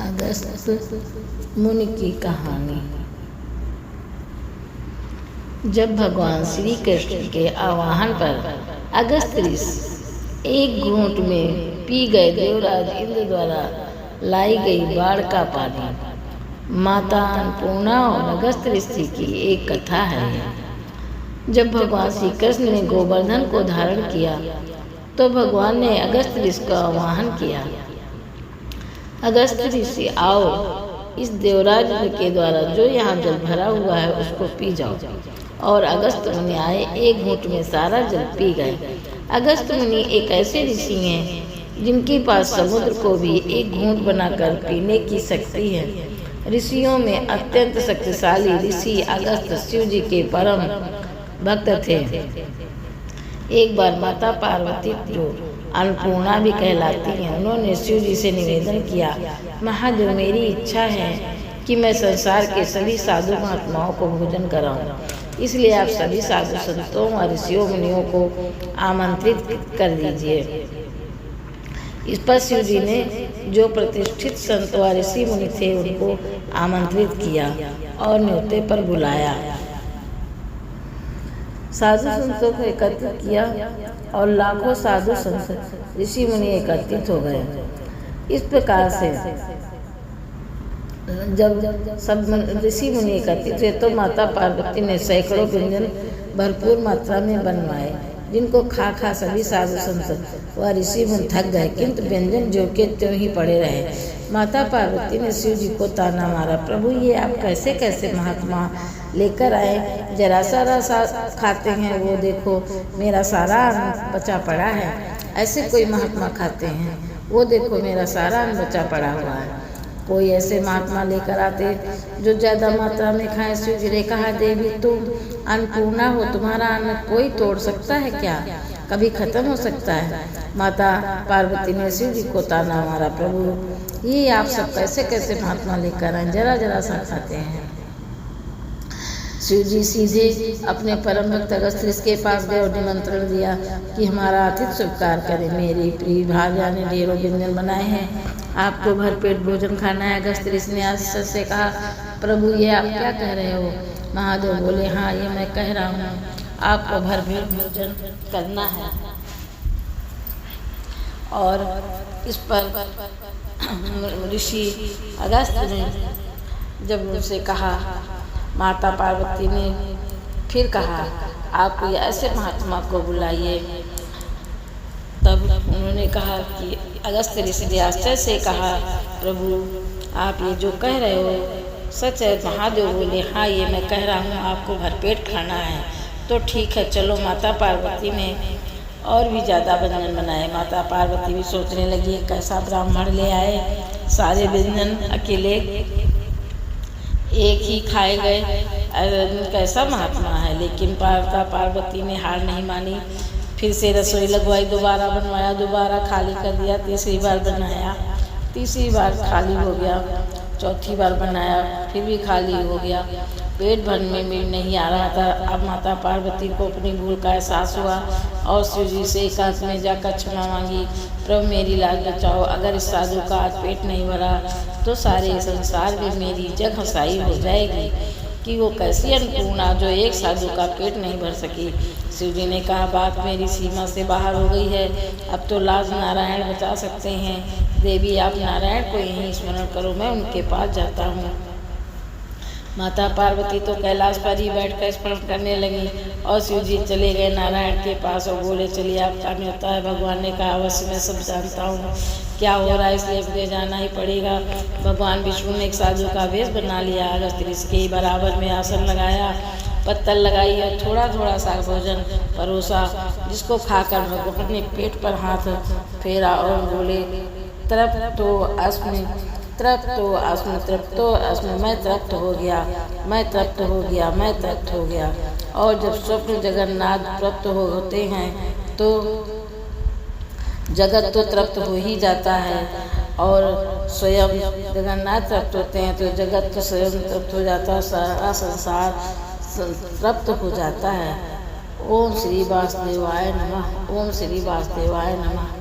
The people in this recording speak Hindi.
अगस्त मुनि की कहानी। जब भगवान श्री कृष्ण के आह्वान पर अगस्त ऋषि एक घूंट में पी गए देवराज इंद्र द्वारा लाई गई बाढ़ का पानी। माता अन्नपूर्णा और अगस्त ऋषि की एक कथा है। जब भगवान श्री कृष्ण ने गोवर्धन को धारण किया तो भगवान ने अगस्त ऋषि का आह्वान किया, अगस्त ऋषि आओ, इस देवराज के द्वारा जो यहाँ जल भरा हुआ है उसको पी जाओ। और अगस्त मुनि आए, एक घूंट में सारा जल पी गए। अगस्त मुनि एक ऐसे ऋषि हैं जिनके पास समुद्र को भी एक घूंट बनाकर पीने की शक्ति है। ऋषियों में अत्यंत शक्तिशाली ऋषि अगस्त शिव जी के परम भक्त थे। एक बार माता पार्वती जो अन्नपूर्णा भी कहलाती हैं, उन्होंने शिव जी से निवेदन किया, महादेव मेरी इच्छा है कि मैं संसार के सभी साधु महात्माओं को भोजन कराऊं, इसलिए आप सभी साधु संतों और ऋषियों मुनियों को आमंत्रित कर दीजिए। इस पर शिव जी ने जो प्रतिष्ठित संत व ऋषि मुनि थे उनको आमंत्रित किया और न्योते पर बुलाया। साधु संतों को एकत्रित किया और लाखों साधु संत ऋषि मुनि एकत्रित हो गए। इस प्रकार से जब सब ऋषि मुनि एकत्रित हुए तो माता पार्वती ने सैकड़ों व्यंजन भरपूर मात्रा में बनवाए, जिनको खा खा सभी साधु संत व ऋषि मुनि थक गए, किंतु व्यंजन जो के त्यों ही पड़े रहे। माता पार्वती ने शिव जी को ताना मारा, प्रभु ये आप कैसे कैसे महात्मा लेकर आए, जरा सा खाते हैं, वो देखो मेरा सारा अन्न बचा पड़ा है। ऐसे कोई महात्मा खाते हैं, वो देखो मेरा सारा अन्न बचा पड़ा हुआ है। कोई ऐसे महात्मा लेकर आते जो ज़्यादा मात्रा में खाएं। शिव जी ने कहा, देवी तुम अन्नपूर्णा हो, तुम्हारा अन्न कोई तोड़ सकता है क्या, कभी खत्म हो सकता है। माता पार्वती ने शिव जी को ताना मारा, प्रभु ये आप सब कैसे कैसे महात्मा लेकर आए, जरा जरा सा खाते हैं। शिव जी सीधे अपने परम भक्त अगस्त ऋषि के पास गए और निमंत्रण दिया कि हमारा आतिथ्य स्वीकार करें। मेरी प्रिय भार्या ने ढेरों व्यंजन बनाए हैं, आपको भरपेट भोजन खाना है। अगस्त ऋषि ने आश्चर्य से कहा, प्रभु ये आप क्या कह रहे हो। महादेव बोले, हाँ ये मैं कह रहा हूँ, आपको भरपेट भोजन करना है। और इस पर ऋषि अगस्त ने जब उनसे कहा, माता पार्वती ने फिर कहा, आप कोई ऐसे महात्मा को बुलाइए। तब उन्होंने कहा कि अगस्त ऋषि ने आश्चर्य से कहा, प्रभु आप ये जो कह रहे हो सच है। महादेव बोले, हाँ ये मैं कह रहा हूँ, आपको भरपेट खाना है। तो ठीक है, चलो। माता पार्वती ने और भी ज़्यादा व्यंजन बनाए। माता पार्वती भी सोचने लगी, कैसा ब्राह्मण ले आए, सारे व्यंजन अकेले एक ही खाए गए, कैसा महात्मा है। लेकिन माता पार्वती ने हार नहीं मानी, फिर से रसोई लगवाई, दोबारा बनवाया, दोबारा खाली कर दिया, तीसरी बार बनाया, तीसरी बार खाली हो गया, चौथी बार बनाया, फिर भी खाली हो गया। पेट भरने में नहीं आ रहा था। अब माता पार्वती को अपनी भूल का एहसास हुआ और शिव जी से एकांत में जाकर क्षमा मांगी, प्रभु मेरी लाज बचाओ, अगर इस साधु का आज पेट नहीं भरा तो सारे संसार में मेरी जग हंसाई हो जाएगी कि वो कैसी अन्नपूर्णा जो एक साधु का पेट नहीं भर सकी। शिव जी ने कहा, बात मेरी सीमा से बाहर हो गई है, अब तो लाज नारायण बचा सकते हैं। देवी आप नारायण को यहीं स्मरण करो, मैं उनके पास जाता हूँ। माता पार्वती तो कैलाश पर ही बैठकर स्मरण करने लगी और शिव जी चले गए नारायण के पास और बोले, चलिए आपका न्योता है। भगवान ने कहा, अवश्य मैं सब जानता हूँ क्या हो रहा है, इसलिए मुझे जाना ही पड़ेगा। भगवान विष्णु ने एक साधु का वेश बना लिया, अगस्त ऋषि के बराबर में आसन लगाया, पत्तल लगाई और थोड़ा थोड़ा सा भोजन परोसा, जिसको खाकर भगवान ने पेट पर हाथ फेरा और बोले, तृप्तो अस्मि, तृप्तो अस्मि, तृप्तो अस्मि, मैं तृप्त हो गया, मैं तृप्त हो गया, मैं तृप्त हो गया। और जब स्वप्न जगन्नाथ तृप्त होते हैं तो जगत तो तृप्त हो ही जाता है, और स्वयं जगन्नाथ तृप्त होते हैं तो जगत तो स्वयं तृप्त हो जाता है, सारा संसार तृप्त हो जाता है। ओम श्री वासुदेवाय नमः, ओम श्री वासुदेवाय नमः।